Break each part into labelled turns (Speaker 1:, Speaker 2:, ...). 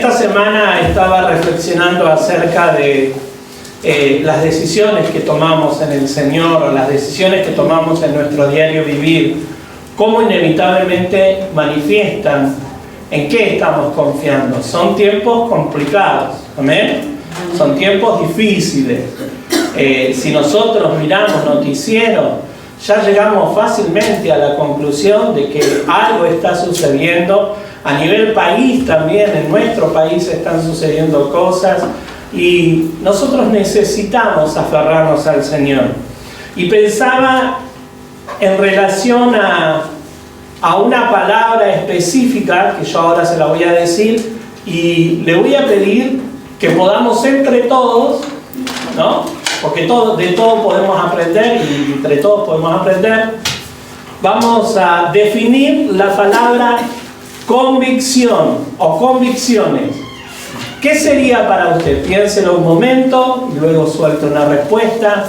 Speaker 1: Esta semana estaba reflexionando acerca de las decisiones que tomamos en el Señor o las decisiones que tomamos en nuestro diario vivir, cómo inevitablemente manifiestan en qué estamos confiando. Son tiempos complicados, ¿amén? Son tiempos difíciles. Si nosotros miramos noticieros, ya llegamos fácilmente a la conclusión de que algo está sucediendo. A nivel país también, en nuestro país están sucediendo cosas y nosotros necesitamos aferrarnos al Señor. Y pensaba en relación a una palabra específica, que yo ahora se la voy a decir, y le voy a pedir que podamos entre todos, ¿no? Porque de todo podemos aprender y entre todos podemos aprender. Vamos a definir la palabra convicción o convicciones. ¿Qué sería para usted? Piénselo un momento y luego suelta una respuesta.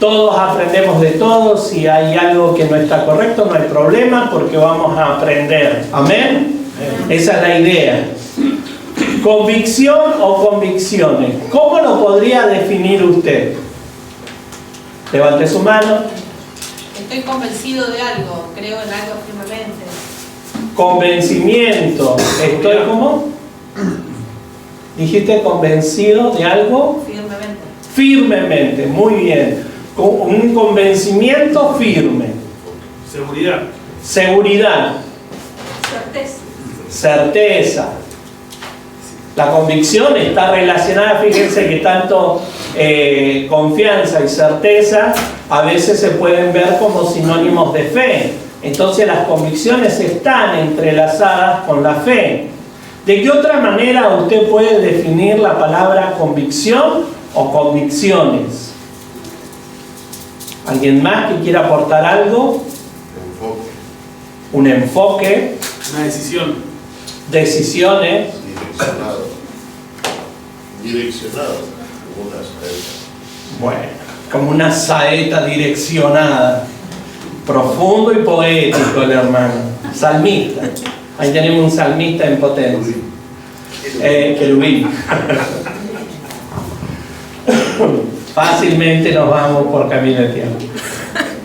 Speaker 1: Todos aprendemos de todos. Si hay algo que no está correcto, no hay problema porque vamos a aprender. ¿Amén? Esa es la idea. Convicción o convicciones. ¿Cómo lo podría definir usted? Levante su mano.
Speaker 2: Estoy convencido de algo, creo en algo firmemente.
Speaker 1: Convencimiento. ¿Estoy cómo? ¿Dijiste convencido de algo?
Speaker 2: Firmemente.
Speaker 1: Firmemente, muy bien. Un convencimiento firme.
Speaker 3: Seguridad.
Speaker 1: Seguridad.
Speaker 2: Certeza.
Speaker 1: Certeza. La convicción está relacionada, fíjense que tanto confianza y certeza a veces se pueden ver como sinónimos de fe. Entonces las convicciones están entrelazadas con la fe. ¿De qué otra manera usted puede definir la palabra convicción o convicciones? ¿Alguien más que quiera aportar algo?
Speaker 4: Enfoque.
Speaker 1: Un enfoque.
Speaker 3: Una decisión.
Speaker 1: Decisiones.
Speaker 4: Direccionado. Como una saeta.
Speaker 1: Bueno, como una saeta direccionada. Profundo y poético el hermano. Salmista. Ahí tenemos un salmista en potencia. Querubín. Fácilmente nos vamos por camino de tiempo.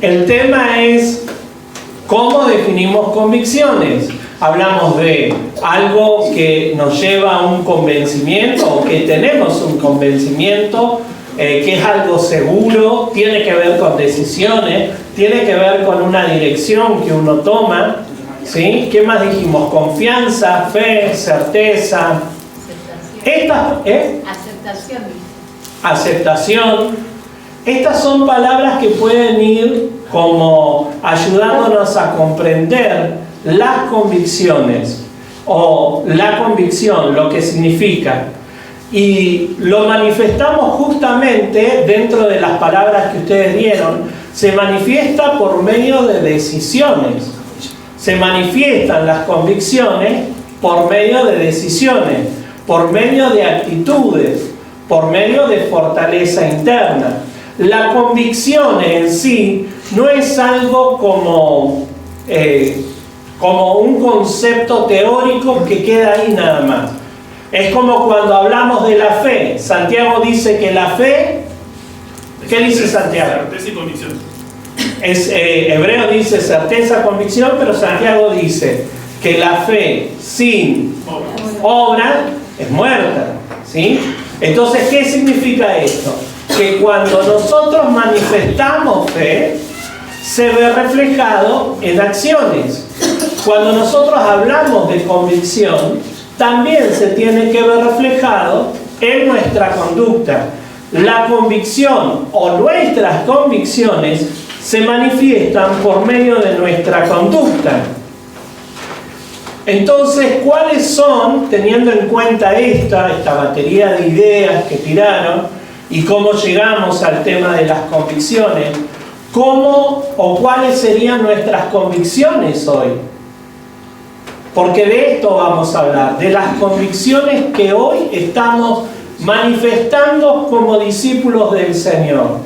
Speaker 1: El tema es cómo definimos convicciones. Hablamos de algo que nos lleva a un convencimiento o que tenemos un convencimiento, que es algo seguro, tiene que ver con decisiones, tiene que ver con una dirección que uno toma, ¿sí? ¿Qué más dijimos? Confianza, fe, certeza.
Speaker 2: Aceptación.
Speaker 1: Aceptación. Estas son palabras que pueden ir como ayudándonos a comprender las convicciones o la convicción, lo que significa. Y lo manifestamos justamente dentro de las palabras que ustedes dieron. Se manifiesta por medio de decisiones. Se manifiestan las convicciones por medio de decisiones, por medio de actitudes, por medio de fortaleza interna. La convicción en sí no es algo como un concepto teórico que queda ahí nada más. Es como cuando hablamos de la fe. Santiago dice que la fe... ¿Qué dice Santiago?
Speaker 3: Certeza y convicción.
Speaker 1: Hebreo dice certeza, convicción, pero Santiago dice que la fe sin obra es muerta, ¿sí? Entonces, ¿qué significa esto? Que cuando nosotros manifestamos fe, se ve reflejado en acciones. Cuando nosotros hablamos de convicción, también se tiene que ver reflejado en nuestra conducta. La convicción o nuestras convicciones se manifiestan por medio de nuestra conducta. Entonces, ¿cuáles son, teniendo en cuenta esta batería de ideas que tiraron y cómo llegamos al tema de las convicciones, cómo o cuáles serían nuestras convicciones hoy? Porque de esto vamos a hablar, de las convicciones que hoy estamos manifestando como discípulos del Señor.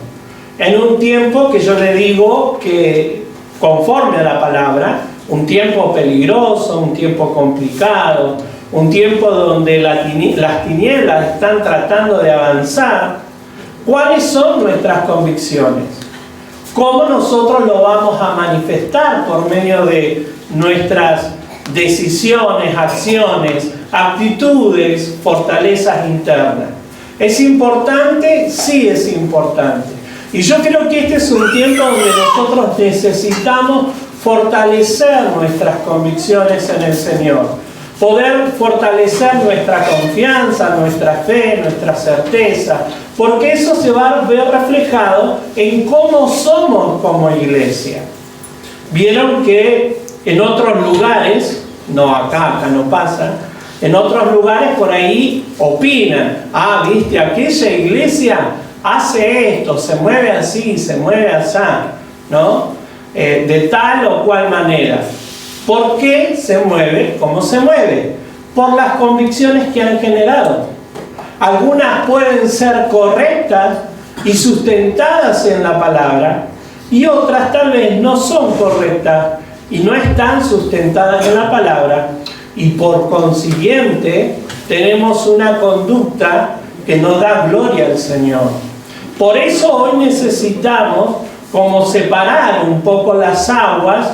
Speaker 1: En un tiempo que yo le digo que, conforme a la palabra, un tiempo peligroso, un tiempo complicado, un tiempo donde las tinieblas están tratando de avanzar, ¿cuáles son nuestras convicciones? ¿Cómo nosotros lo vamos a manifestar por medio de nuestras decisiones, acciones, actitudes, fortalezas internas? ¿Es importante? Sí, es importante. Y yo creo que este es un tiempo donde nosotros necesitamos fortalecer nuestras convicciones en el Señor, poder fortalecer nuestra confianza, nuestra fe, nuestra certeza, porque eso se va a ver reflejado en cómo somos como iglesia. Vieron que en otros lugares, no acá no pasa, en otros lugares por ahí opinan, viste, aquella iglesia hace esto, se mueve así, se mueve así, ¿no? De tal o cual manera. ¿Por qué se mueve como se mueve? Por las convicciones que han generado. Algunas pueden ser correctas y sustentadas en la palabra, y otras tal vez no son correctas y no están sustentadas en la palabra, y por consiguiente tenemos una conducta que no da gloria al Señor. Por eso hoy necesitamos como separar un poco las aguas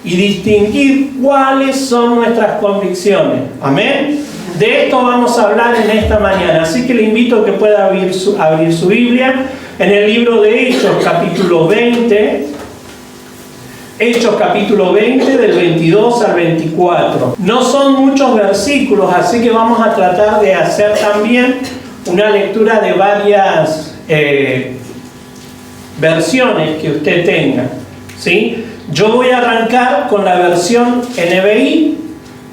Speaker 1: y distinguir cuáles son nuestras convicciones. Amén. De esto vamos a hablar en esta mañana, así que le invito a que pueda abrir su Biblia en el libro de Hechos, capítulo 20. Hechos capítulo 20, del 22 al 24. No son muchos versículos, así que vamos a tratar de hacer también una lectura de varias versiones que usted tenga, ¿sí? Yo voy a arrancar con la versión NBI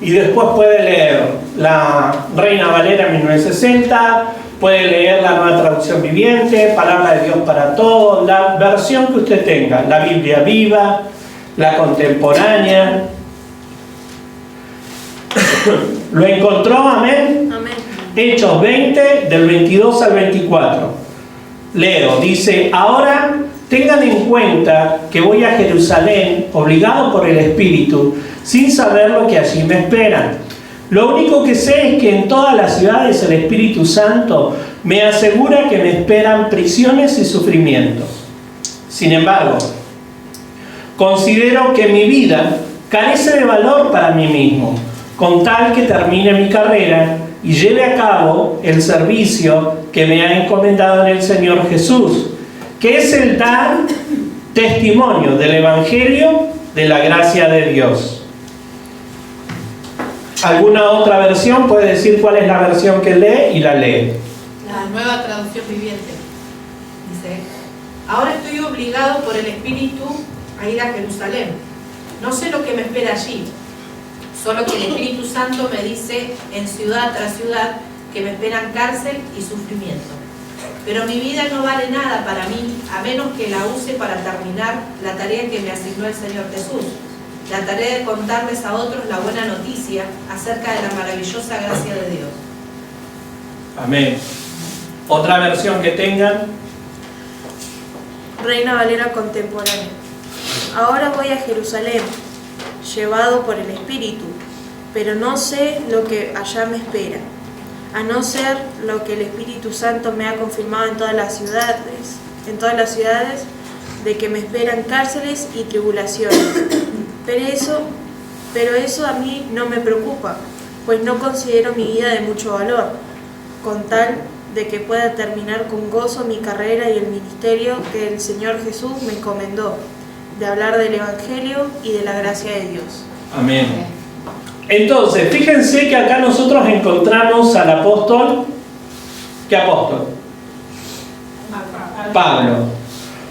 Speaker 1: y después puede leer la Reina Valera 1960, puede leer la Nueva Traducción Viviente, Palabra de Dios para Todos, la versión que usted tenga, la Biblia Viva, la Contemporánea. ¿Lo encontró? Amén.
Speaker 2: Amén.
Speaker 1: Hechos 20, del 22 al 24. Leo, dice: ahora tengan en cuenta que voy a Jerusalén obligado por el Espíritu, sin saber lo que allí me espera. Lo único que sé es que en todas las ciudades el Espíritu Santo me asegura que me esperan prisiones y sufrimientos. Sin embargo, considero que mi vida carece de valor para mí mismo, con tal que termine mi carrera y lleve a cabo el servicio que me ha encomendado en el Señor Jesús, que es el dar testimonio del Evangelio de la gracia de Dios. ¿Alguna otra versión puede decir cuál es la versión que lee? Y la lee.
Speaker 2: La Nueva Traducción Viviente dice: ahora estoy obligado por el Espíritu a ir a Jerusalén. No sé lo que me espera allí, solo que el Espíritu Santo me dice en ciudad tras ciudad que me esperan cárcel y sufrimiento. Pero mi vida no vale nada para mí, a menos que la use para terminar la tarea que me asignó el Señor Jesús, la tarea de contarles a otros la buena noticia acerca de la maravillosa gracia de Dios.
Speaker 1: Amén. ¿Otra versión que tengan?
Speaker 5: Reina Valera Contemporánea. Ahora voy a Jerusalén, llevado por el Espíritu, pero no sé lo que allá me espera, a no ser lo que el Espíritu Santo me ha confirmado en todas las ciudades, de que me esperan cárceles y tribulaciones. Pero eso a mí no me preocupa, pues no considero mi vida de mucho valor, con tal de que pueda terminar con gozo mi carrera y el ministerio que el Señor Jesús me encomendó, de hablar del Evangelio y de la gracia de Dios.
Speaker 1: Amén. Entonces, fíjense que acá nosotros encontramos al apóstol. ¿Qué apóstol? Pablo.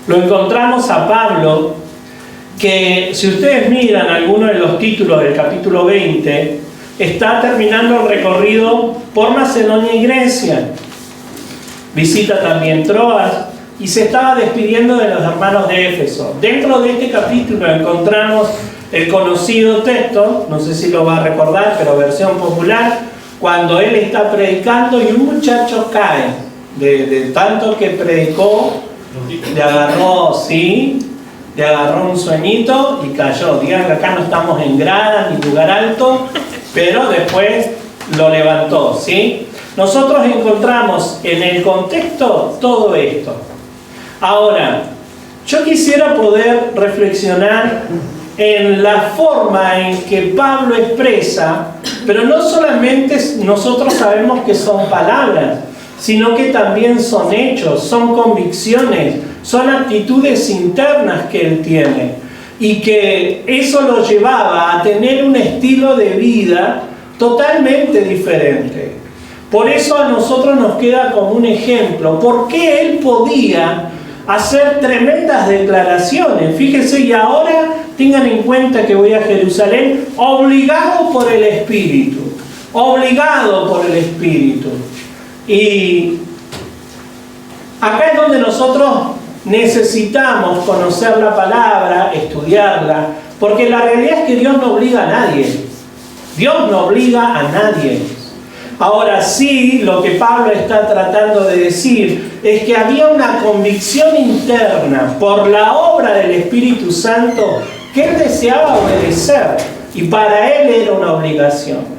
Speaker 1: Lo encontramos a Pablo, que si ustedes miran alguno de los títulos del capítulo 20, está terminando el recorrido por Macedonia y Grecia. Visita también Troas y se estaba despidiendo de los hermanos de Éfeso. Dentro de este capítulo encontramos el conocido texto, no sé si lo va a recordar, pero versión popular, cuando él está predicando y un muchacho cae, de tanto que predicó, le agarró un sueñito y cayó. Digan que acá no estamos en grada ni lugar alto, pero después lo levantó, ¿sí? Nosotros encontramos en el contexto todo esto. Ahora, yo quisiera poder reflexionar en la forma en que Pablo expresa, pero no solamente nosotros sabemos que son palabras, sino que también son hechos, son convicciones, son actitudes internas que él tiene, y que eso lo llevaba a tener un estilo de vida totalmente diferente. Por eso a nosotros nos queda como un ejemplo, porque él podía hacer tremendas declaraciones. Fíjense, y ahora tengan en cuenta que voy a Jerusalén obligado por el Espíritu, obligado por el Espíritu. Y acá es donde nosotros necesitamos conocer la palabra, estudiarla, porque la realidad es que Dios no obliga a nadie. Dios no obliga a nadie. Ahora sí, lo que Pablo está tratando de decir es que había una convicción interna por la obra del Espíritu Santo que él deseaba obedecer, y para él era una obligación.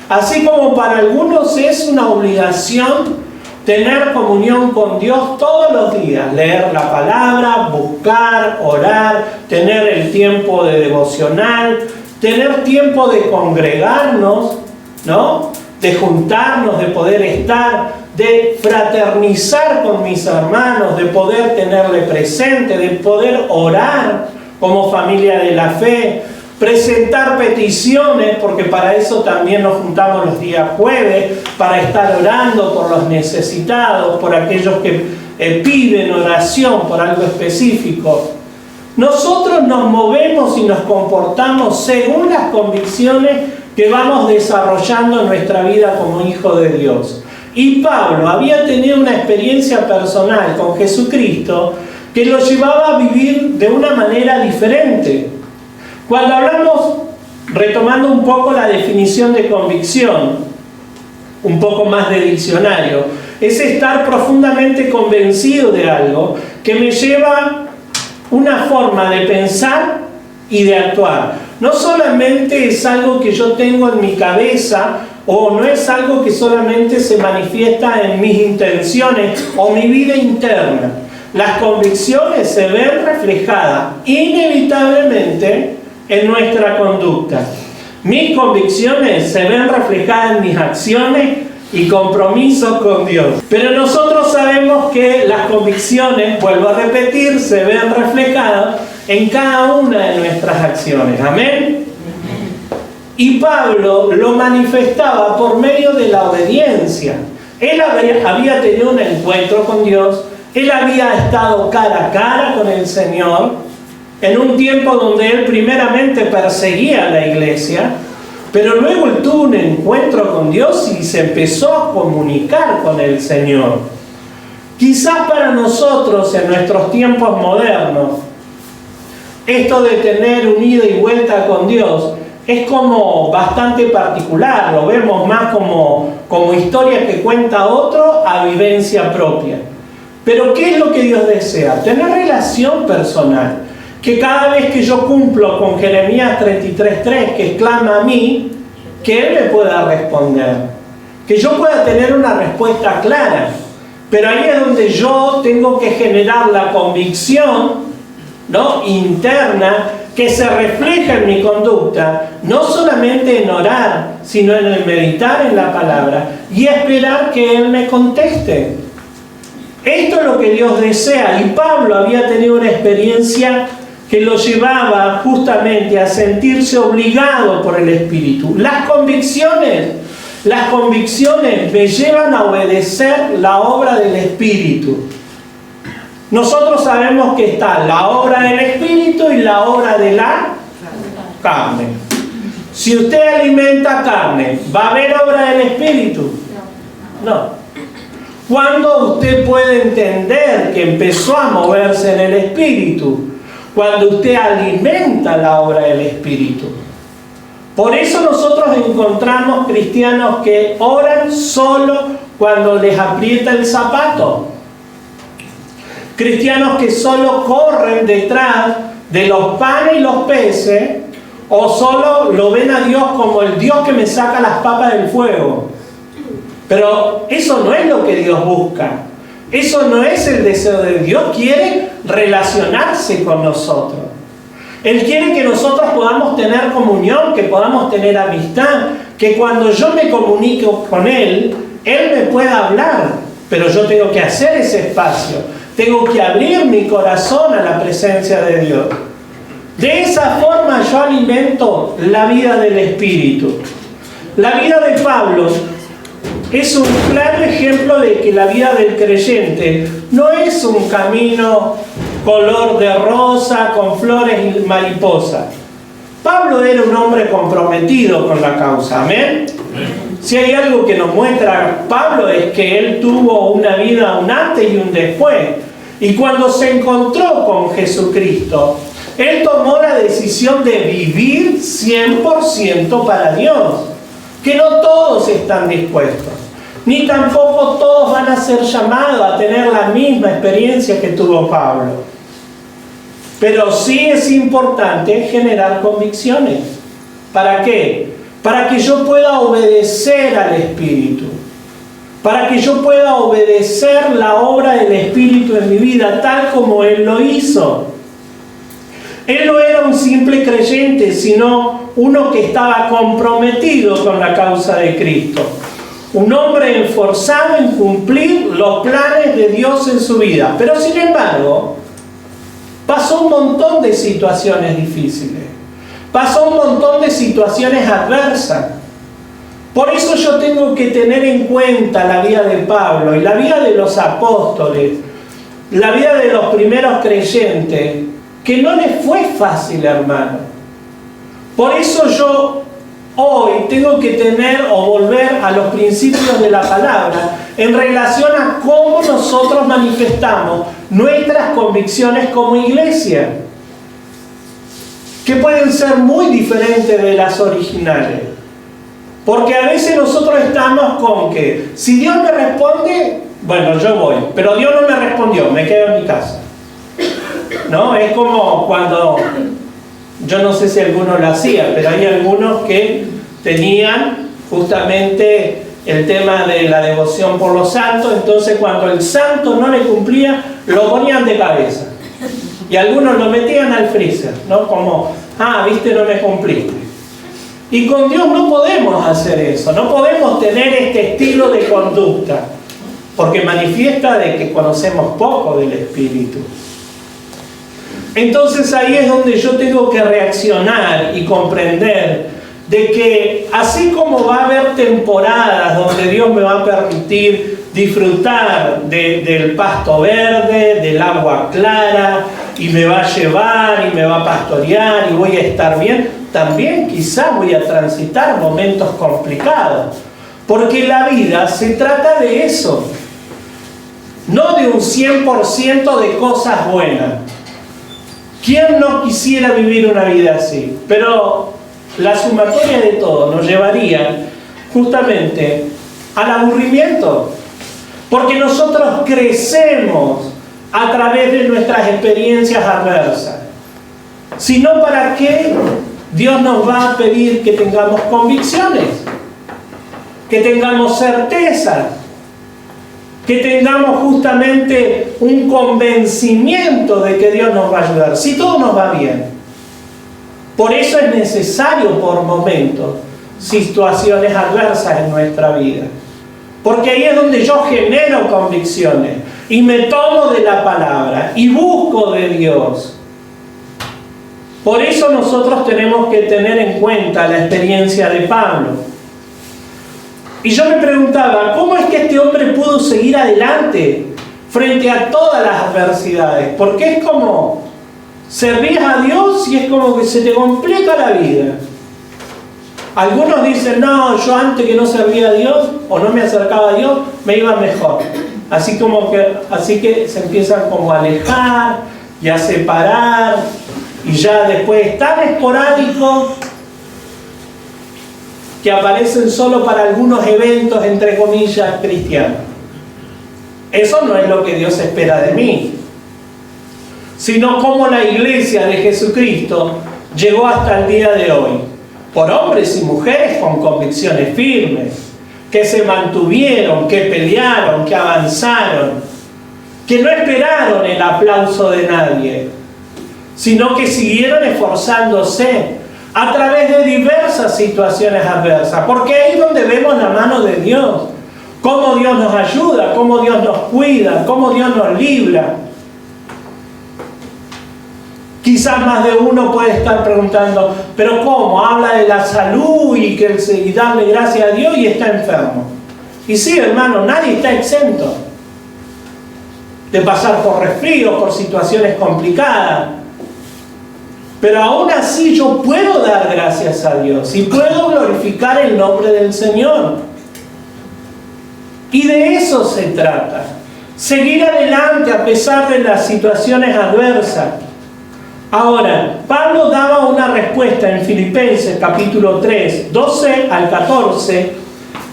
Speaker 1: Así como para algunos es una obligación tener comunión con Dios todos los días, leer la palabra, buscar, orar, tener el tiempo de devocional, tener tiempo de congregarnos, ¿no? De juntarnos, de poder estar, de fraternizar con mis hermanos, de poder tenerle presente, de poder orar como familia de la fe, presentar peticiones, porque para eso también nos juntamos los días jueves, para estar orando por los necesitados, por aquellos que piden oración por algo específico. Nosotros nos movemos y nos comportamos según las convicciones que vamos desarrollando en nuestra vida como hijo de Dios. Y Pablo había tenido una experiencia personal con Jesucristo que lo llevaba a vivir de una manera diferente. Cuando hablamos, retomando un poco la definición de convicción, un poco más de diccionario, es estar profundamente convencido de algo que me lleva una forma de pensar y de actuar. No solamente es algo que yo tengo en mi cabeza, o no es algo que solamente se manifiesta en mis intenciones o mi vida interna. Las convicciones se ven reflejadas inevitablemente en nuestra conducta. Mis convicciones se ven reflejadas en mis acciones y compromisos con Dios. Pero nosotros sabemos que las convicciones, vuelvo a repetir, se ven reflejadas en cada una de nuestras acciones. ¿Amén? Y Pablo lo manifestaba por medio de la obediencia. Él había tenido un encuentro con Dios, él había estado cara a cara con el Señor, en un tiempo donde él primeramente perseguía a la iglesia, pero luego él tuvo un encuentro con Dios y se empezó a comunicar con el Señor. Quizás para nosotros en nuestros tiempos modernos, esto de tener un ida y vuelta con Dios es como bastante particular, lo vemos más como historia que cuenta otro a vivencia propia. Pero ¿qué es lo que Dios desea? Tener relación personal. Que cada vez que yo cumplo con Jeremías 33:3, que clama a mí, que Él me pueda responder. Que yo pueda tener una respuesta clara. Pero ahí es donde yo tengo que generar la convicción, ¿no?, interna, que se refleja en mi conducta, no solamente en orar, sino en el meditar en la palabra y esperar que Él me conteste. Esto es lo que Dios desea, y Pablo había tenido una experiencia que lo llevaba justamente a sentirse obligado por el Espíritu. Las convicciones me llevan a obedecer la obra del Espíritu. Nosotros sabemos que está la obra del Espíritu y la obra de la carne. Si usted alimenta carne, ¿va a haber obra del Espíritu? No. ¿Cuándo usted puede entender que empezó a moverse en el Espíritu? Cuando usted alimenta la obra del Espíritu. Por eso nosotros encontramos cristianos que oran solo cuando les aprieta el zapato. Cristianos que solo corren detrás de los panes y los peces o solo lo ven a Dios como el Dios que me saca las papas del fuego. Pero eso no es lo que Dios busca. Eso no es el deseo de Dios. Dios quiere relacionarse con nosotros. Él quiere que nosotros podamos tener comunión, que podamos tener amistad, que cuando yo me comunico con Él, Él me pueda hablar, pero yo tengo que hacer ese espacio, tengo que abrir mi corazón a la presencia de Dios. De esa forma yo alimento la vida del Espíritu. La vida de Pablo es un claro ejemplo de que la vida del creyente no es un camino color de rosa con flores y mariposas. Pablo era un hombre comprometido con la causa, ¿amén? Si hay algo que nos muestra Pablo es que él tuvo una vida, un antes y un después. Y cuando se encontró con Jesucristo, él tomó la decisión de vivir 100% para Dios. Que no todos están dispuestos, ni tampoco todos van a ser llamados a tener la misma experiencia que tuvo Pablo. Pero sí es importante generar convicciones. ¿Para qué? Para que yo pueda obedecer al Espíritu. Para que yo pueda obedecer la obra del Espíritu en mi vida, tal como Él lo hizo. Él no era un simple creyente, sino uno que estaba comprometido con la causa de Cristo. Un hombre esforzado en cumplir los planes de Dios en su vida. Pero sin embargo, pasó un montón de situaciones difíciles. Pasó un montón de situaciones adversas. Por eso yo tengo que tener en cuenta la vida de Pablo y la vida de los apóstoles, la vida de los primeros creyentes, que no les fue fácil, hermano. Por eso yo hoy tengo que tener o volver a los principios de la palabra en relación a cómo nosotros manifestamos nuestras convicciones como iglesia, que pueden ser muy diferentes de las originales. Porque a veces nosotros estamos con que si Dios me responde, bueno, yo voy, pero Dios no me respondió, me quedo en mi casa. ¿No? Es como cuando, yo no sé si alguno lo hacía, pero hay algunos que tenían justamente el tema de la devoción por los santos, entonces cuando el santo no le cumplía, lo ponían de cabeza. Y algunos lo metían al freezer, ¿no? Como, viste, no me cumpliste. Y con Dios no podemos hacer eso, no podemos tener este estilo de conducta, porque manifiesta de que conocemos poco del Espíritu. Entonces ahí es donde yo tengo que reaccionar y comprender de que así como va a haber temporadas donde Dios me va a permitir disfrutar del pasto verde, del agua clara, y me va a llevar y me va a pastorear y voy a estar bien, también quizás voy a transitar momentos complicados, porque la vida se trata de eso, no de un 100% de cosas buenas. ¿Quién no quisiera vivir una vida así? Pero la sumatoria de todo nos llevaría justamente al aburrimiento, porque nosotros crecemos a través de nuestras experiencias adversas. Si no, ¿para qué Dios nos va a pedir que tengamos convicciones? Que tengamos certeza, que tengamos justamente un convencimiento de que Dios nos va a ayudar, si todo nos va bien. Por eso es necesario por momentos situaciones adversas en nuestra vida, porque ahí es donde yo genero convicciones y me tomo de la palabra y busco de Dios. Por eso nosotros tenemos que tener en cuenta la experiencia de Pablo. Y yo me preguntaba, ¿cómo es que este hombre pudo seguir adelante frente a todas las adversidades? Porque es como, servías a Dios y es como que se te complica la vida. Algunos dicen, no, yo antes que no servía a Dios o no me acercaba a Dios, me iba mejor. Así que se empiezan como a alejar y a separar, y ya después es tan esporádico que aparecen solo para algunos eventos, entre comillas, cristianos. Eso no es lo que Dios espera de mí, sino como la iglesia de Jesucristo llegó hasta el día de hoy, por hombres y mujeres con convicciones firmes, que se mantuvieron, que pelearon, que avanzaron, que no esperaron el aplauso de nadie, sino que siguieron esforzándose a través de diversas situaciones adversas, porque ahí es donde vemos la mano de Dios, cómo Dios nos ayuda, cómo Dios nos cuida, cómo Dios nos libra. Quizás más de uno puede estar preguntando, pero ¿cómo? Habla de la salud y darle gracias a Dios y está enfermo. Y sí, hermano, nadie está exento de pasar por resfríos, por situaciones complicadas. Pero aún así yo puedo dar gracias a Dios y puedo glorificar el nombre del Señor. Y de eso se trata. Seguir adelante a pesar de las situaciones adversas. Ahora, Pablo daba una respuesta en Filipenses capítulo 3, 12 al 14,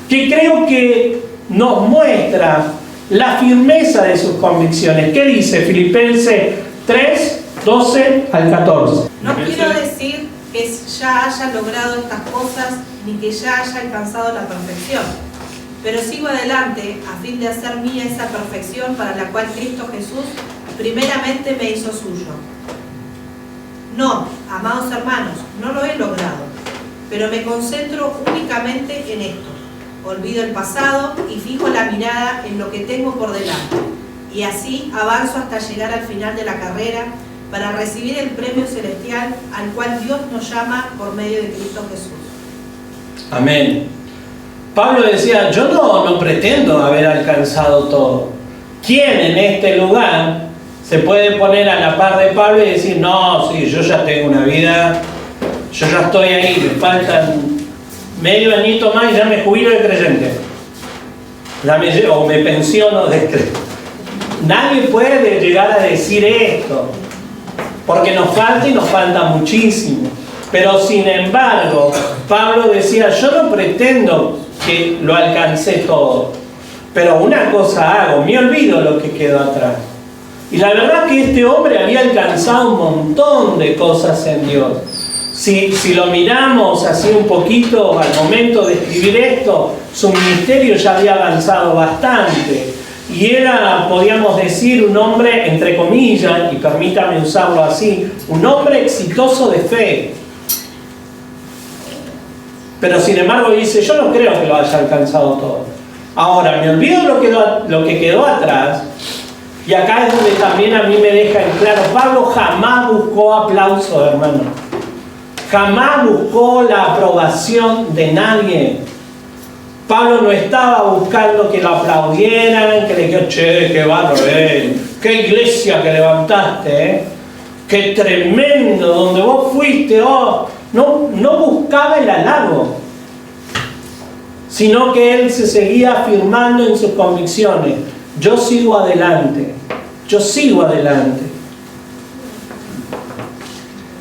Speaker 1: que creo que nos muestra la firmeza de sus convicciones. ¿Qué dice Filipenses 3, 12 al 14?
Speaker 2: No quiero decir que ya haya logrado estas cosas ni que ya haya alcanzado la perfección, pero sigo adelante a fin de hacer mía esa perfección para la cual Cristo Jesús primeramente me hizo suyo. No, amados hermanos, no lo he logrado, pero me concentro únicamente en esto. Olvido el pasado y fijo la mirada en lo que tengo por delante, y así avanzo hasta llegar al final de la carrera para recibir el premio celestial al cual Dios nos llama por medio de Cristo Jesús.
Speaker 1: Amén. Pablo decía, yo no pretendo haber alcanzado todo. ¿Quién en este lugar se puede poner a la par de Pablo y decir, no, sí, yo ya tengo una vida, yo ya estoy ahí, me faltan medio añito más y ya me jubilo de creyente? O me pensiono de creyente. Nadie puede llegar a decir esto, porque nos falta y nos falta muchísimo. Pero sin embargo, Pablo decía, yo no pretendo que lo alcancé todo, pero una cosa hago, me olvido lo que quedó atrás. Y la verdad que este hombre había alcanzado un montón de cosas en Dios. Si lo miramos así un poquito al momento de escribir esto, su ministerio ya había avanzado bastante. Y era, podríamos decir, un hombre, entre comillas, y permítame usarlo así, un hombre exitoso de fe. Pero sin embargo dice, yo no creo que lo haya alcanzado todo. Ahora, me olvido lo que quedó atrás. Y acá es donde también a mí me deja en claro, Pablo jamás buscó aplauso, hermano. Jamás buscó la aprobación de nadie. Pablo no estaba buscando que lo aplaudieran, que le dijeran, che, qué bárbaro, qué iglesia que levantaste, qué tremendo, donde vos fuiste, oh. No buscaba el halago, sino que él se seguía afirmando en sus convicciones. Yo sigo adelante, yo sigo adelante.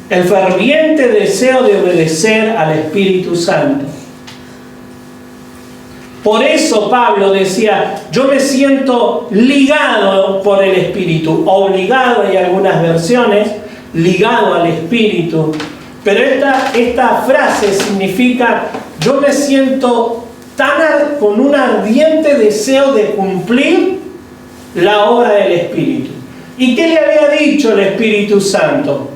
Speaker 1: El ferviente deseo de obedecer al Espíritu Santo. Por eso Pablo decía, yo me siento ligado por el Espíritu, obligado, hay algunas versiones, ligado al Espíritu. Pero esta frase significa, yo me siento con un ardiente deseo de cumplir la obra del Espíritu. ¿Y qué le había dicho el Espíritu Santo?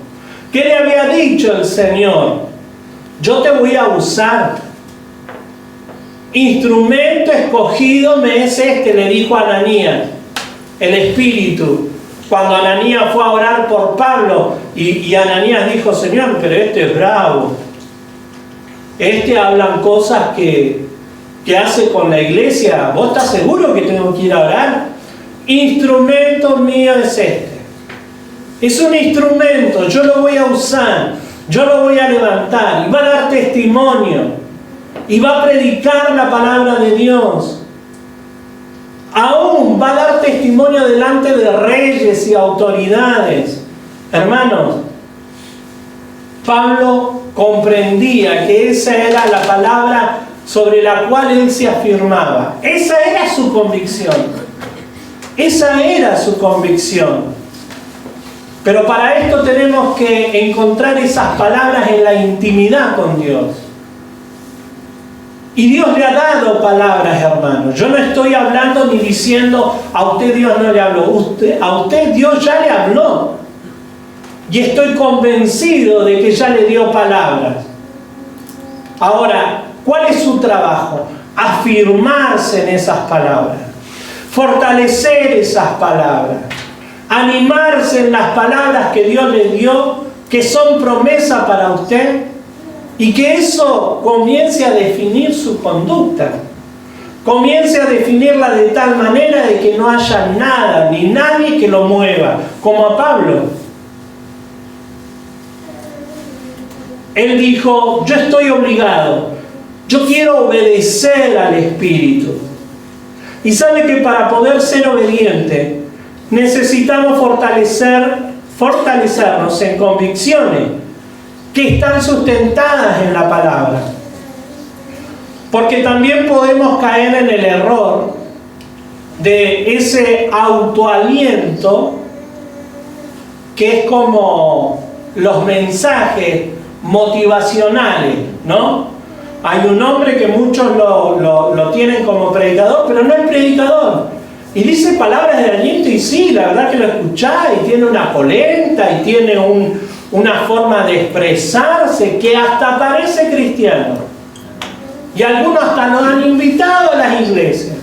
Speaker 1: ¿Qué le había dicho el Señor? Yo te voy a usar. Instrumento escogido me es este, le dijo a Ananías, el Espíritu. Cuando Ananías fue a orar por Pablo y Ananías dijo, Señor, pero este es bravo. Este hablan cosas que hace con la iglesia. ¿Vos estás seguro que tengo que ir a orar? Instrumento mío es este. Es un instrumento, yo lo voy a usar, yo lo voy a levantar y va a dar testimonio y va a predicar la palabra de Dios. Aún va a dar testimonio delante de reyes y autoridades. Hermanos, Pablo comprendía que esa era la palabra sobre la cual él se afirmaba. Esa era su convicción. Esa era su convicción. Pero para esto tenemos que encontrar esas palabras en la intimidad con Dios. Y Dios le ha dado palabras, hermanos. Yo no estoy hablando ni diciendo a usted Dios no le habló. A usted Dios ya le habló. Y estoy convencido de que ya le dio palabras. Ahora, ¿cuál es su trabajo? Afirmarse en esas palabras. Fortalecer esas palabras. Animarse en las palabras que Dios le dio, que son promesa para usted, y que eso comience a definir su conducta, comience a definirla de tal manera de que no haya nada ni nadie que lo mueva, como a Pablo. Él dijo, yo estoy obligado, yo quiero obedecer al Espíritu. Y sabe que para poder ser obediente necesitamos fortalecernos en convicciones que están sustentadas en la palabra. Porque también podemos caer en el error de ese autoaliento que es como los mensajes motivacionales, ¿no? Hay un hombre que muchos lo tienen como predicador, pero no es predicador. Y dice palabras de aliento y sí, la verdad que lo escuchás y tiene una polenta y tiene una forma de expresarse que hasta parece cristiano. Y algunos hasta nos han invitado a las iglesias.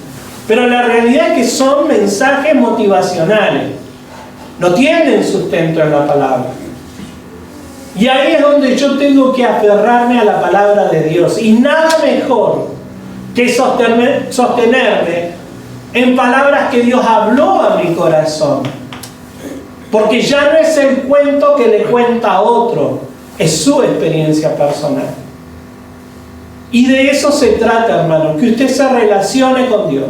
Speaker 1: Pero la realidad es que son mensajes motivacionales. No tienen sustento en la palabra. Y ahí es donde yo tengo que aferrarme a la palabra de Dios. Y nada mejor que sostenerme en palabras que Dios habló a mi corazón. Porque ya no es el cuento que le cuenta a otro, es su experiencia personal. Y de eso se trata, hermano, que usted se relacione con Dios,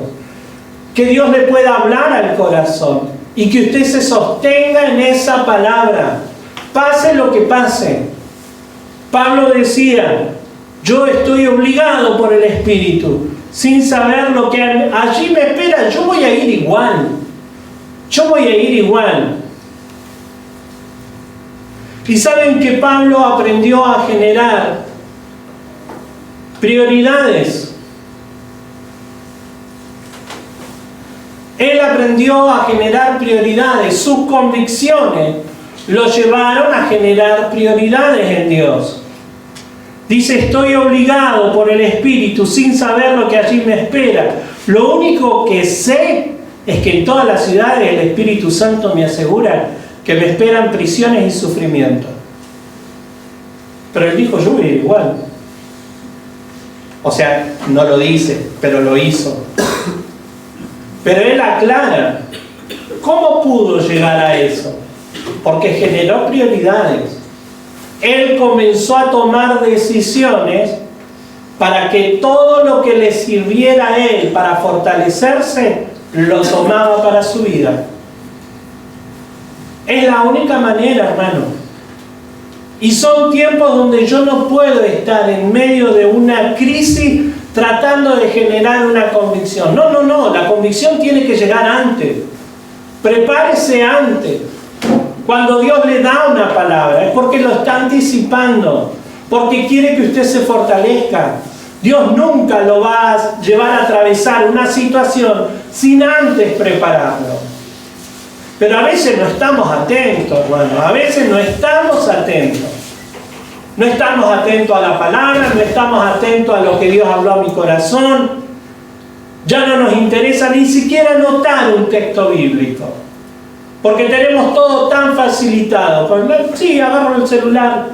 Speaker 1: que Dios le pueda hablar al corazón y que usted se sostenga en esa palabra, pase lo que pase. Pablo decía, yo estoy obligado por el Espíritu, sin saber lo que allí me espera, yo voy a ir igual. Yo voy a ir igual. Y saben que Pablo aprendió a generar prioridades. Él aprendió a generar prioridades. Sus convicciones lo llevaron a generar prioridades en Dios. Dice, estoy obligado por el Espíritu sin saber lo que allí me espera. Lo único que sé es que en todas las ciudades el Espíritu Santo me asegura que me esperan prisiones y sufrimiento. Pero él dijo, yo voy a ir igual. O sea, no lo dice, pero lo hizo. Pero él aclara, ¿cómo pudo llegar a eso? Porque generó prioridades. Él comenzó a tomar decisiones para que todo lo que le sirviera a él para fortalecerse, lo tomaba para su vida. Es la única manera, hermano. Y son tiempos donde yo no puedo estar en medio de una crisis tratando de generar una convicción. No, la convicción tiene que llegar antes. Prepárese antes. Cuando Dios le da una palabra, es porque lo está anticipando, porque quiere que usted se fortalezca. Dios nunca lo va a llevar a atravesar una situación sin antes prepararlo. Pero a veces no estamos atentos, hermano. A veces no estamos atentos. No estamos atentos a la palabra, no estamos atentos a lo que Dios habló a mi corazón. Ya no nos interesa ni siquiera notar un texto bíblico. Porque tenemos todo tan facilitado. Sí, agarro el celular.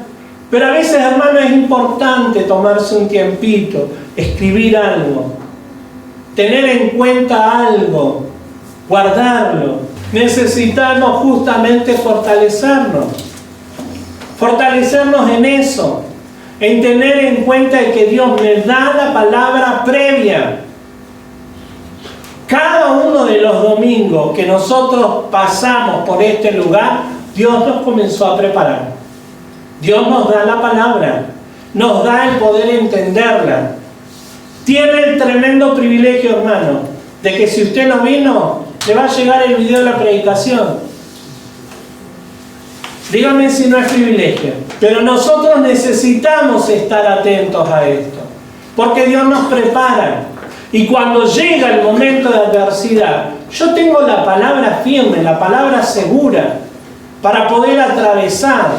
Speaker 1: Pero a veces, hermano, es importante tomarse un tiempito, escribir algo, tener en cuenta algo, guardarlo. Necesitamos justamente fortalecernos en eso, en tener en cuenta que Dios me da la palabra previa. Cada uno de los domingos que nosotros pasamos por este lugar, Dios nos comenzó a preparar. Dios nos da la palabra, nos da el poder entenderla. Tiene el tremendo privilegio, hermano, de que si usted no vino, le va a llegar el video de la predicación. Dígame si no es privilegio. Pero nosotros necesitamos estar atentos a esto, porque Dios nos prepara. Y cuando llega el momento de adversidad, yo tengo la palabra firme, la palabra segura, para poder atravesar.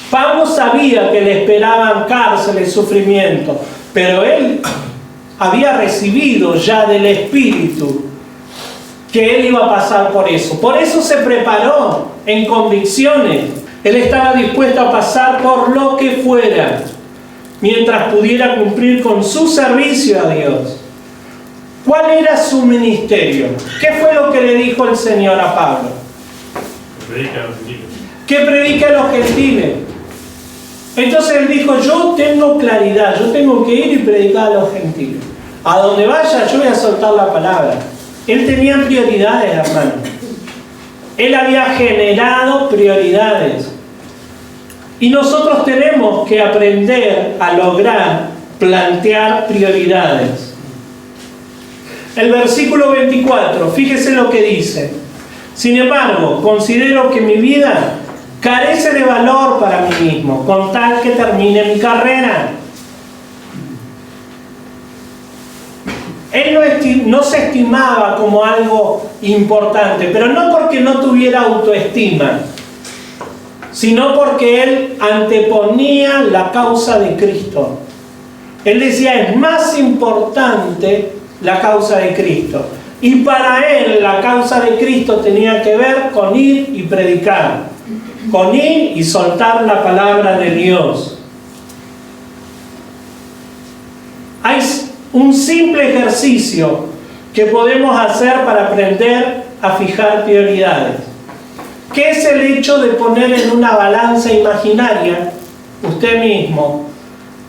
Speaker 1: Pablo sabía que le esperaban cárcel y sufrimiento, pero él había recibido ya del Espíritu que él iba a pasar por eso. Por eso se preparó en convicciones. Él estaba dispuesto a pasar por lo que fuera, mientras pudiera cumplir con su servicio a Dios. ¿Cuál era su ministerio? ¿Qué fue lo que le dijo el Señor a Pablo?
Speaker 3: Predica a los gentiles.
Speaker 1: Que predique a los gentiles. Entonces él dijo, yo tengo claridad, yo tengo que ir y predicar a los gentiles. A donde vaya yo voy a soltar la palabra. Él tenía prioridades, hermano. Él había generado prioridades. Y nosotros tenemos que aprender a lograr plantear prioridades. El versículo 24, fíjese lo que dice. Sin embargo, considero que mi vida carece de valor para mí mismo, con tal que termine mi carrera. Él no se estimaba como algo importante, pero no porque no tuviera autoestima, sino porque él anteponía la causa de Cristo. Él decía, es más importante la causa de Cristo. Y para él la causa de Cristo tenía que ver con ir y predicar, con ir y soltar la palabra de Dios. Hay un simple ejercicio que podemos hacer para aprender a fijar prioridades, que es el hecho de poner en una balanza imaginaria usted mismo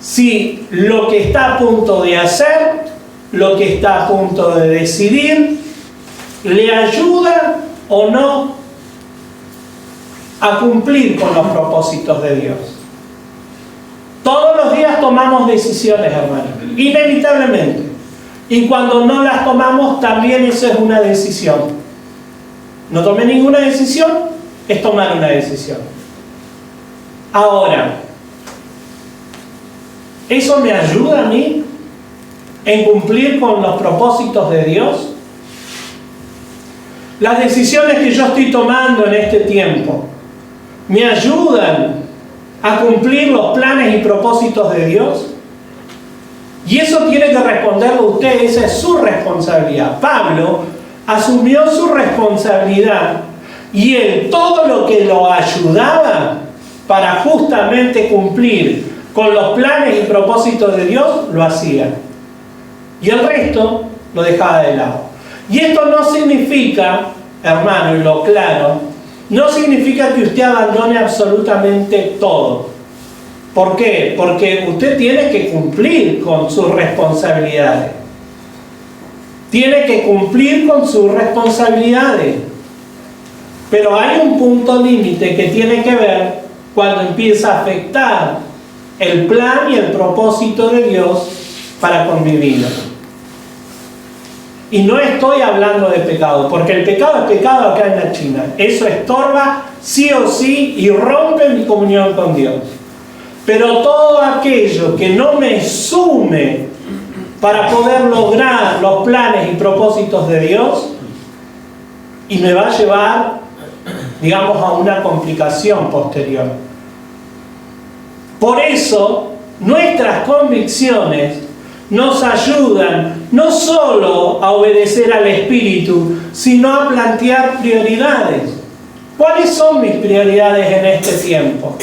Speaker 1: si lo que está a punto de hacer, lo que está a punto de decidir, le ayuda o no a cumplir con los propósitos de Dios. Todos los días tomamos decisiones, hermano, inevitablemente. Y cuando no las tomamos, también eso es una decisión. No tomé ninguna decisión, es tomar una decisión. Ahora, ¿eso me ayuda a mí en cumplir con los propósitos de Dios? Las decisiones que yo estoy tomando en este tiempo, ¿me ayudan a cumplir los planes y propósitos de Dios? Y eso tiene que responderlo usted, esa es su responsabilidad. Pablo asumió su responsabilidad y él todo lo que lo ayudaba para justamente cumplir con los planes y propósitos de Dios, lo hacía. Y el resto lo dejaba de lado. Y esto no significa, hermano, y lo claro, no significa que usted abandone absolutamente todo. ¿Por qué? Porque usted tiene que cumplir con sus responsabilidades. Tiene que cumplir con sus responsabilidades. Pero hay un punto límite que tiene que ver cuando empieza a afectar el plan y el propósito de Dios para convivir. Y no estoy hablando de pecado, porque el pecado es pecado acá en la China. Eso estorba sí o sí y rompe mi comunión con Dios. Pero todo aquello que no me sume para poder lograr los planes y propósitos de Dios y me va a llevar, digamos, a una complicación posterior. Por eso, nuestras convicciones nos ayudan no solo a obedecer al Espíritu, sino a plantear prioridades. ¿Cuáles son mis prioridades en este tiempo?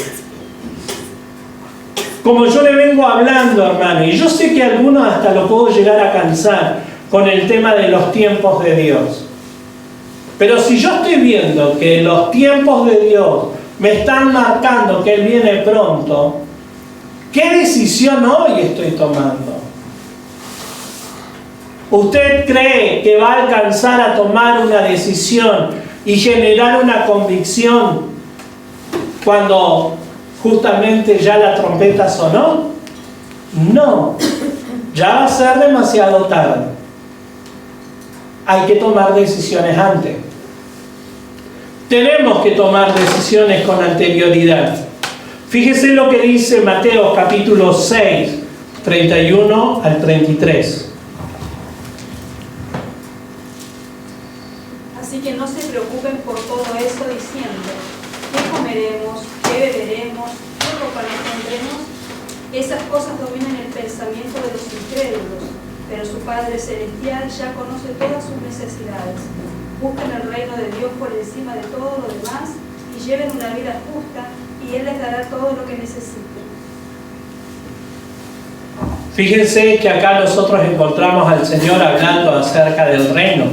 Speaker 1: Como yo le vengo hablando, hermano, y yo sé que algunos hasta lo puedo llegar a cansar con el tema de los tiempos de Dios. Pero si yo estoy viendo que los tiempos de Dios me están marcando que Él viene pronto, ¿qué decisión hoy estoy tomando? ¿Usted cree que va a alcanzar a tomar una decisión y generar una convicción cuando justamente ya la trompeta sonó? No, ya va a ser demasiado tarde. Hay que tomar decisiones antes. tenemos que tomar decisiones con anterioridad. Fíjese lo que dice Mateo capítulo 6, 31 al 33.
Speaker 6: Así que no se preocupen por todo eso diciendo, ¿qué comeremos? ¿Qué beberemos? ¿Qué ropa nos pondremos? Esas cosas dominan el pensamiento de los incrédulos, pero su Padre Celestial ya conoce todas sus necesidades. Busquen el reino de Dios por encima de todo lo demás y lleven una vida justa y Él les dará todo lo que necesiten.
Speaker 1: Fíjense que acá nosotros encontramos al Señor hablando acerca del reino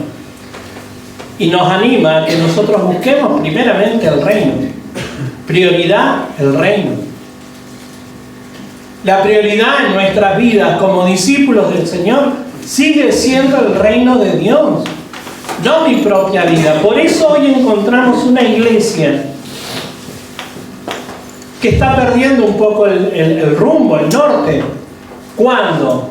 Speaker 1: y nos anima a que nosotros busquemos primeramente el reino. Prioridad, el reino. La prioridad en nuestras vidas como discípulos del Señor sigue siendo el reino de Dios, no mi propia vida. Por eso hoy encontramos una iglesia que está perdiendo un poco el rumbo, el norte. ¿Cuándo?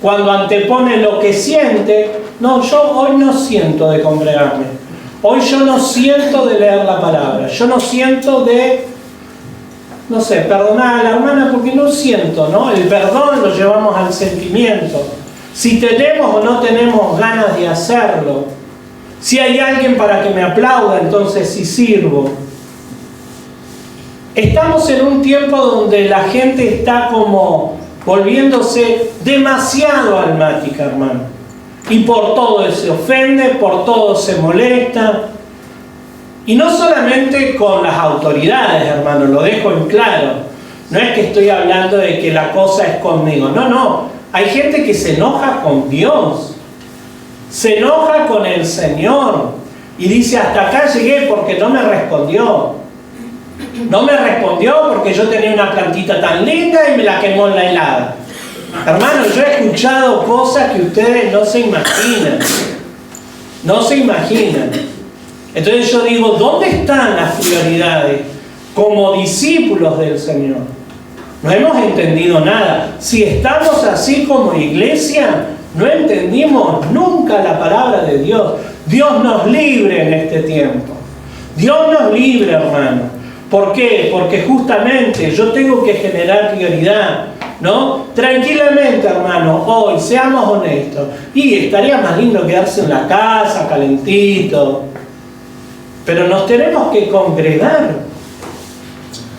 Speaker 1: Cuando antepone lo que siente. No, yo hoy no siento de congregarme. Hoy yo no siento de leer la palabra. Yo no siento de, no sé, perdonar a la hermana porque no siento, ¿no? El perdón lo llevamos al sentimiento. Si tenemos o no tenemos ganas de hacerlo. Si hay alguien para que me aplauda, entonces sí sirvo. Estamos en un tiempo donde la gente está como volviéndose demasiado almática, hermano. Y por todo se ofende, por todo se molesta. Y no solamente con las autoridades, hermano, lo dejo en claro. No es que estoy hablando de que la cosa es conmigo. No, no. Hay gente que se enoja con Dios. Se enoja con el Señor. Y dice, hasta acá llegué porque no me respondió. No me respondió porque yo tenía una plantita tan linda y me la quemó en la helada. Hermano, yo he escuchado cosas que ustedes no se imaginan. No se imaginan. Entonces yo digo, ¿dónde están las prioridades como discípulos del Señor? No hemos entendido nada. Si estamos así como iglesia, no entendimos nunca la palabra de Dios. Dios nos libre en este tiempo. Dios nos libre, hermano. ¿Por qué? Porque justamente yo tengo que generar prioridad, ¿no? Tranquilamente, hermano, hoy, seamos honestos. Y estaría más lindo quedarse en la casa, calentito. Pero nos tenemos que congregar.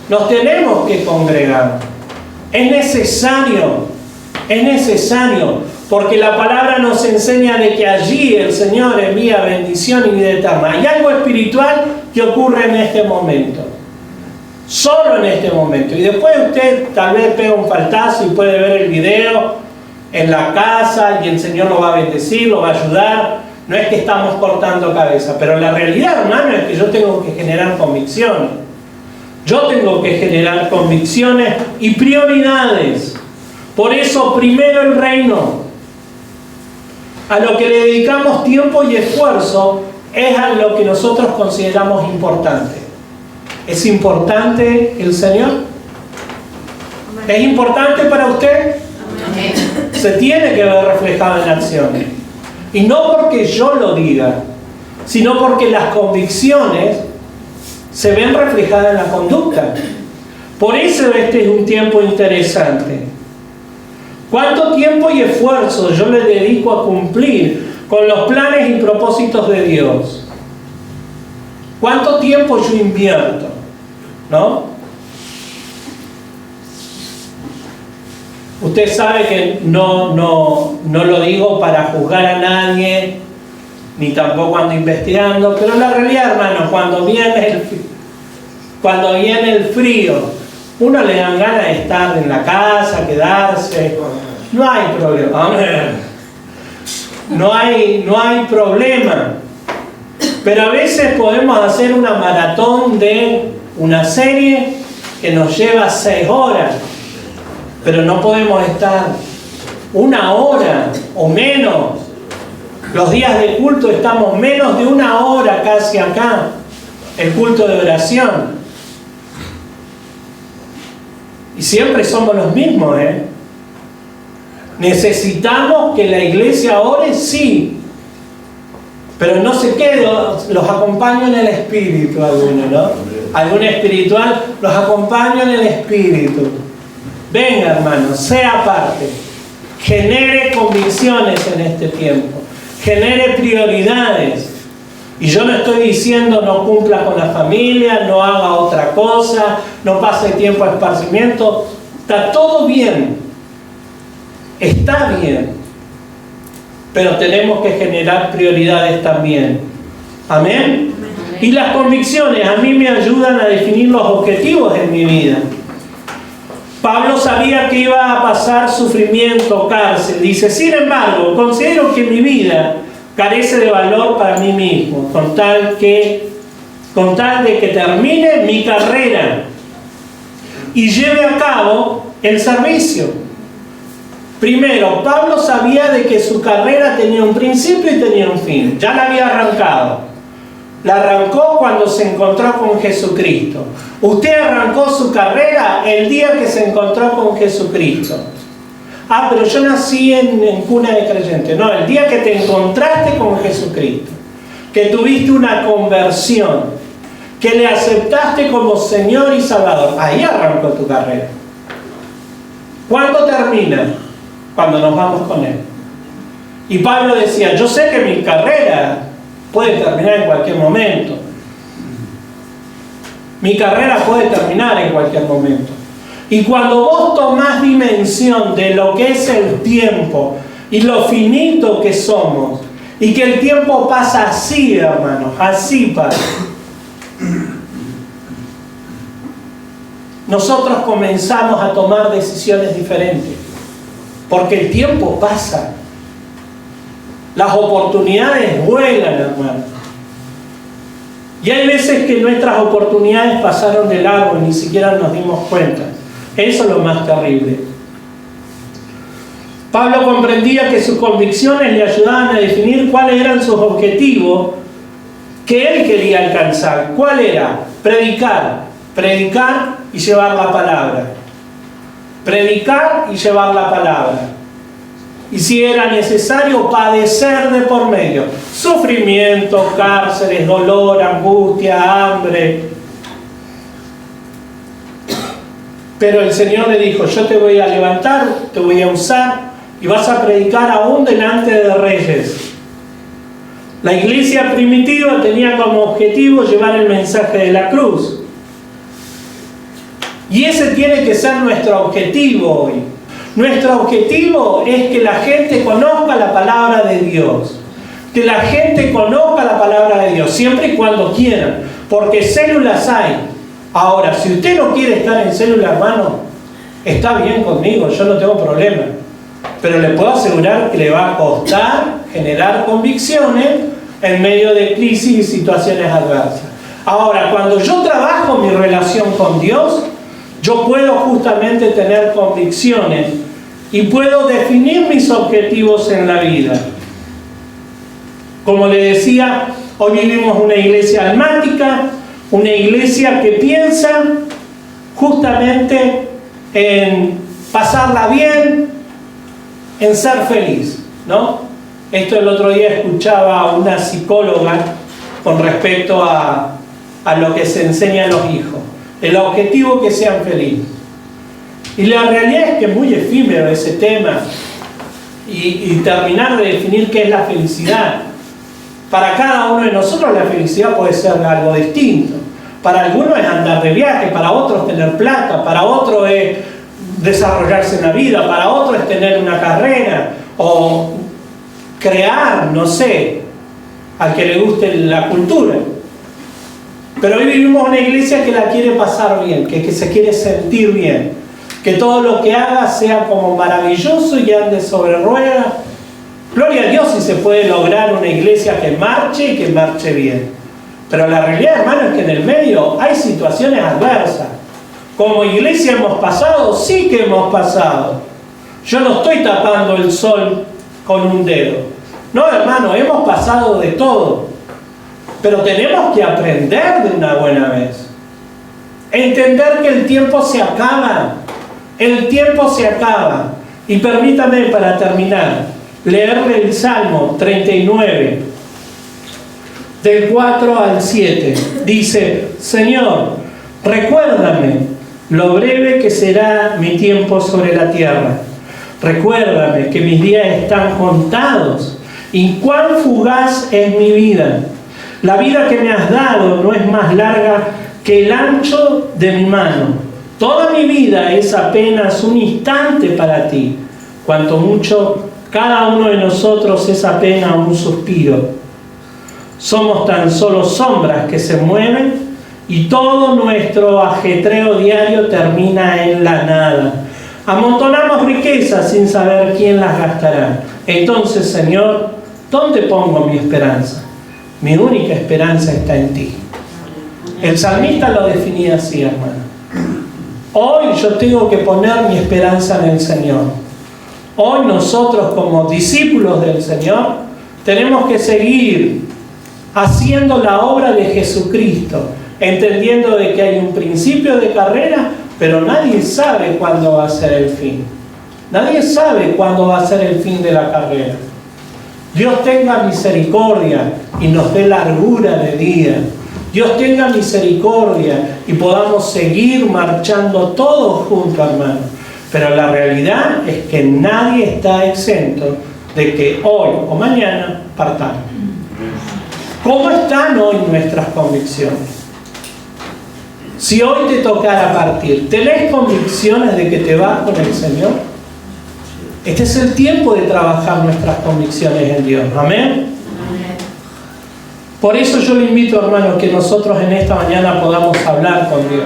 Speaker 1: Nos tenemos que congregar. Es necesario. Es necesario. Porque la palabra nos enseña de que allí el Señor envía bendición y vida eterna. Hay algo espiritual que ocurre en este momento. Solo en este momento. Y después usted tal vez pega un faltazo y puede ver el video en la casa y el Señor lo va a bendecir, lo va a ayudar. No es que estamos cortando cabeza, pero la realidad, hermano, es que yo tengo que generar convicciones. Yo tengo que generar convicciones y prioridades. Por eso, primero el reino. A lo que le dedicamos tiempo y esfuerzo es a lo que nosotros consideramos importante. ¿Es importante el Señor? ¿Es importante para usted? Se tiene que ver reflejado en acciones. Y no porque yo lo diga, sino porque las convicciones se ven reflejadas en la conducta. Por eso este es un tiempo interesante. ¿Cuánto tiempo y esfuerzo yo le dedico a cumplir con los planes y propósitos de Dios? ¿Cuánto tiempo yo invierto? ¿No? Usted sabe que no lo digo para juzgar a nadie, ni tampoco ando investigando, pero la realidad, hermano, cuando viene el frío, uno le dan ganas de estar en la casa, quedarse, no hay problema. No hay problema. Pero a veces podemos hacer una maratón de una serie que nos lleva 6 horas. Pero no podemos estar 1 hora o menos. Los días de culto estamos menos de 1 hora casi acá. El culto de oración. Y siempre somos los mismos, ¿eh? Necesitamos que la iglesia ore, sí. Pero no se quede, los acompaño en el espíritu algunos, ¿no? Algún espiritual, los acompaño en el espíritu. Venga, hermano, sea parte. Genere convicciones en este tiempo. Genere prioridades. Y yo no estoy diciendo no cumpla con la familia, no haga otra cosa, no pase tiempo a esparcimiento. Está todo bien. Está bien. Pero tenemos que generar prioridades también. ¿Amén? Y las convicciones a mí me ayudan a definir los objetivos en mi vida. Pablo sabía que iba a pasar sufrimiento, cárcel. Dice, sin embargo, considero que mi vida carece de valor para mí mismo, con tal de que termine mi carrera y lleve a cabo el servicio. Primero, Pablo sabía de que su carrera tenía un principio y tenía un fin. Ya la había arrancado. La arrancó cuando se encontró con Jesucristo. Usted arrancó su carrera el día que se encontró con Jesucristo. Ah, pero yo nací en cuna de creyente. No, el día que te encontraste con Jesucristo, que tuviste una conversión, que le aceptaste como Señor y Salvador, ahí arrancó tu carrera. ¿Cuándo termina? Cuando nos vamos con Él. Y Pablo decía, yo sé que mi carrera puede terminar en cualquier momento. Mi carrera puede terminar en cualquier momento. Y cuando vos tomás dimensión de lo que es el tiempo y lo finito que somos, y que el tiempo pasa así, hermanos, así pasa. Nosotros comenzamos a tomar decisiones diferentes. Porque el tiempo pasa. Las oportunidades vuelan, hermano. Y hay veces que nuestras oportunidades pasaron de largo y ni siquiera nos dimos cuenta. Eso es lo más terrible. Pablo comprendía que sus convicciones le ayudaban a definir cuáles eran sus objetivos que él quería alcanzar. ¿Cuál era? Predicar y llevar la palabra. Predicar y llevar la palabra. Y si era necesario, padecer de por medio. Sufrimiento, cárceles, dolor, angustia, hambre. Pero el Señor le dijo, yo te voy a levantar, te voy a usar y vas a predicar aún delante de reyes. La iglesia primitiva tenía como objetivo llevar el mensaje de la cruz. Y ese tiene que ser nuestro objetivo hoy. Nuestro objetivo es que la gente conozca la palabra de Dios. Que la gente conozca la palabra de Dios, siempre y cuando quieran. Porque células hay. Ahora, si usted no quiere estar en célula, hermano, está bien conmigo, yo no tengo problema. Pero le puedo asegurar que le va a costar generar convicciones en medio de crisis y situaciones adversas. Ahora, cuando yo trabajo mi relación con Dios, yo puedo justamente tener convicciones y puedo definir mis objetivos en la vida. Como le decía, hoy vivimos una iglesia almática, una iglesia que piensa justamente en pasarla bien, en ser feliz, ¿no? Esto el otro día escuchaba a una psicóloga con respecto a lo que se enseña a los hijos. El objetivo que sean felices. Y la realidad es que es muy efímero ese tema. Y terminar de definir qué es la felicidad. Para cada uno de nosotros la felicidad puede ser algo distinto. Para algunos es andar de viaje, para otros tener plata, para otros es desarrollarse en la vida, para otros es tener una carrera o crear, no sé, al que le guste la cultura. Pero hoy vivimos una iglesia que la quiere pasar bien, que se quiere sentir bien, que todo lo que haga sea como maravilloso y ande sobre ruedas. Gloria a Dios si se puede lograr una iglesia que marche y que marche bien. Pero la realidad, hermano, es que en el medio hay situaciones adversas. Como iglesia hemos pasado, sí que hemos pasado. Yo no estoy tapando el sol con un dedo. No, hermano, hemos pasado de todo. Pero tenemos que aprender de una buena vez. Entender que el tiempo se acaba. El tiempo se acaba. Y permítame para terminar, leerle el Salmo 39. del 4 al 7. Dice: Señor, recuérdame lo breve que será mi tiempo sobre la tierra. Recuérdame que mis días están contados y cuán fugaz es mi vida. La vida que me has dado no es más larga que el ancho de mi mano. Toda mi vida es apenas un instante para ti. Cuanto mucho cada uno de nosotros es apenas un suspiro. Somos tan solo sombras que se mueven y todo nuestro ajetreo diario termina en la nada. Amontonamos riquezas sin saber quién las gastará. Entonces, Señor, ¿dónde pongo mi esperanza? Mi única esperanza está en ti. El salmista lo definía así, hermano. Hoy yo tengo que poner mi esperanza en el Señor. Hoy nosotros, como discípulos del Señor, tenemos que seguir haciendo la obra de Jesucristo, entendiendo de que hay un principio de carrera, pero nadie sabe cuándo va a ser el fin. Nadie sabe cuándo va a ser el fin de la carrera. Dios tenga misericordia y nos dé largura de día. Dios tenga misericordia y podamos seguir marchando todos juntos, hermanos. Pero la realidad es que nadie está exento de que hoy o mañana partamos. ¿Cómo están hoy nuestras convicciones? Si hoy te tocara partir, ¿tenés convicciones de que te vas con el Señor? Este es el tiempo de trabajar nuestras convicciones en Dios. Amén. Por eso yo le invito, hermanos, que nosotros en esta mañana podamos hablar con Dios.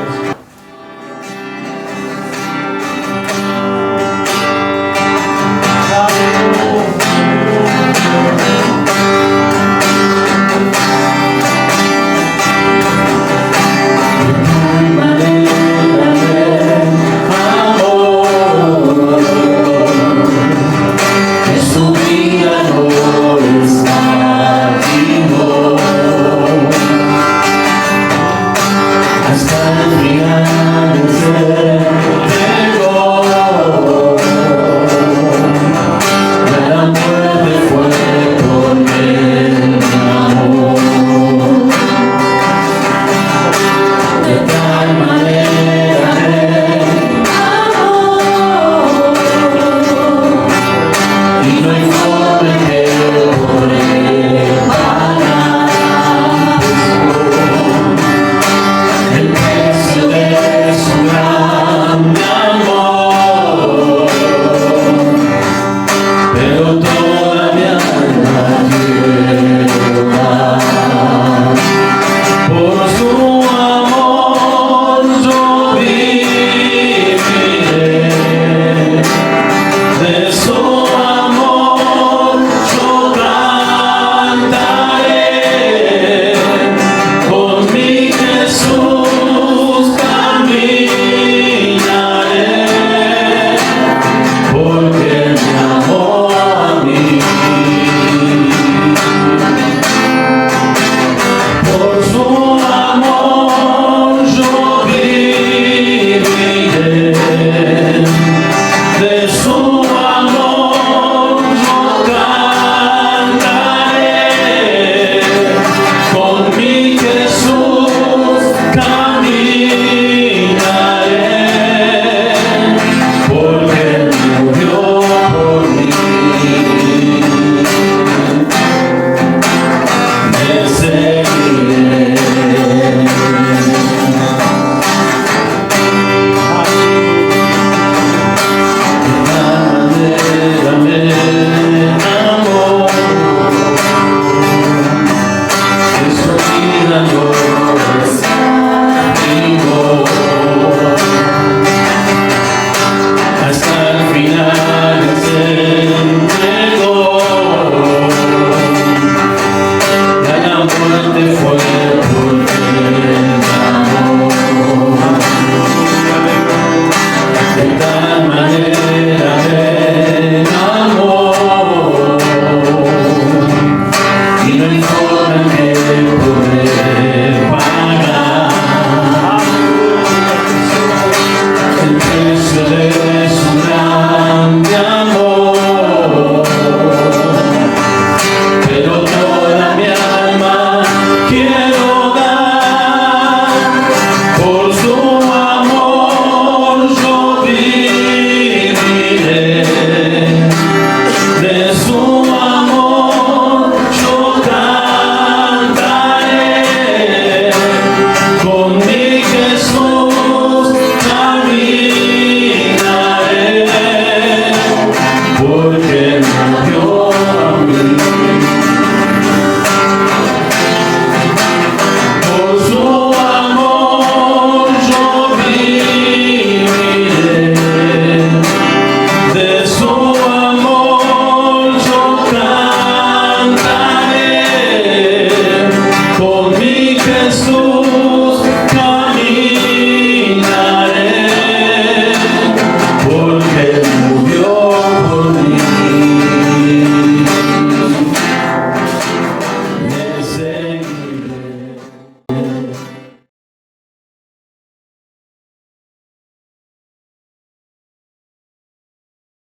Speaker 1: Eso